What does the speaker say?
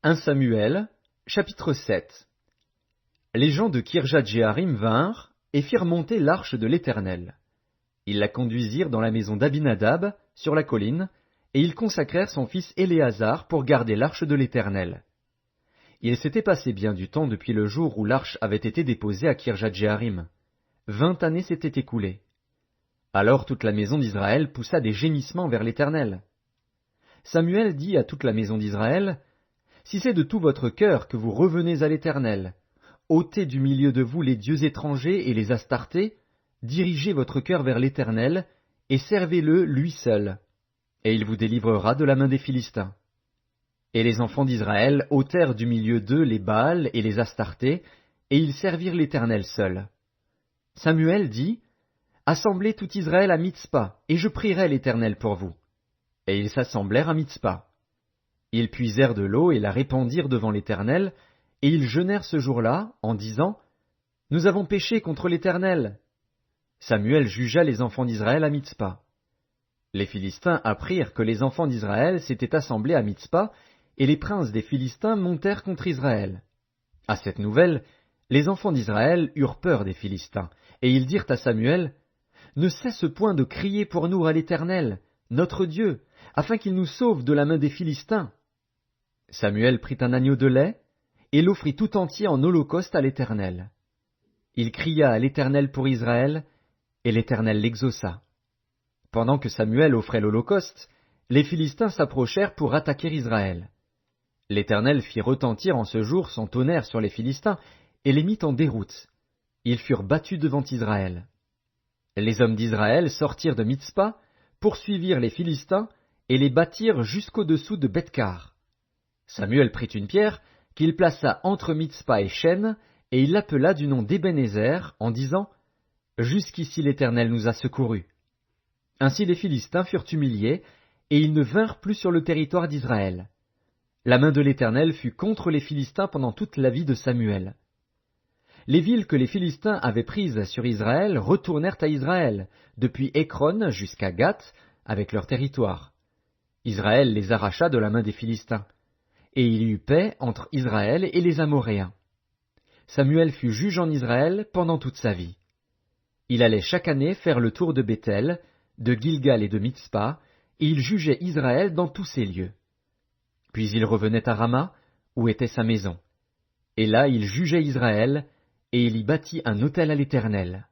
1 Samuel, chapitre 7. Les gens de Kirjat-Jéarim vinrent et firent monter l'arche de l'Éternel. Ils la conduisirent dans la maison d'Abinadab, sur la colline, et ils consacrèrent son fils Éléazar pour garder l'arche de l'Éternel. Il s'était passé bien du temps depuis le jour où l'arche avait été déposée à Kirjat-Jéarim. 20 années s'étaient écoulées. Alors toute la maison d'Israël poussa des gémissements vers l'Éternel. Samuel dit à toute la maison d'Israël, « Si c'est de tout votre cœur que vous revenez à l'Éternel, ôtez du milieu de vous les dieux étrangers et les Astartés, dirigez votre cœur vers l'Éternel, et servez-le lui seul, et il vous délivrera de la main des Philistins. » Et les enfants d'Israël ôtèrent du milieu d'eux les Baals et les Astartés, et ils servirent l'Éternel seul. Samuel dit, « Assemblez tout Israël à Mitzpa, et je prierai l'Éternel pour vous. » Et ils s'assemblèrent à Mitzpa. Ils puisèrent de l'eau et la répandirent devant l'Éternel, et ils jeûnèrent ce jour-là, en disant, « Nous avons péché contre l'Éternel. » Samuel jugea les enfants d'Israël à Mitzpa. Les Philistins apprirent que les enfants d'Israël s'étaient assemblés à Mitzpa, et les princes des Philistins montèrent contre Israël. À cette nouvelle, les enfants d'Israël eurent peur des Philistins, et ils dirent à Samuel, « Ne cesse point de crier pour nous à l'Éternel, notre Dieu, afin qu'il nous sauve de la main des Philistins. » Samuel prit un agneau de lait, et l'offrit tout entier en holocauste à l'Éternel. Il cria à l'Éternel pour Israël, et l'Éternel l'exauça. Pendant que Samuel offrait l'holocauste, les Philistins s'approchèrent pour attaquer Israël. L'Éternel fit retentir en ce jour son tonnerre sur les Philistins, et les mit en déroute. Ils furent battus devant Israël. Les hommes d'Israël sortirent de Mitzpa, poursuivirent les Philistins, et les battirent jusqu'au-dessous de Bethkar. Samuel prit une pierre, qu'il plaça entre Mitzpa et Shen, et il l'appela du nom d'Ébenézer, en disant, « Jusqu'ici l'Éternel nous a secourus. » Ainsi les Philistins furent humiliés, et ils ne vinrent plus sur le territoire d'Israël. La main de l'Éternel fut contre les Philistins pendant toute la vie de Samuel. Les villes que les Philistins avaient prises sur Israël retournèrent à Israël, depuis Écron jusqu'à Gath, avec leur territoire. Israël les arracha de la main des Philistins. Et il y eut paix entre Israël et les Amoréens. Samuel fut juge en Israël pendant toute sa vie. Il allait chaque année faire le tour de Béthel, de Gilgal et de Mitzpa, et il jugeait Israël dans tous ces lieux. Puis il revenait à Rama, où était sa maison. Et là il jugeait Israël, et il y bâtit un autel à l'Éternel.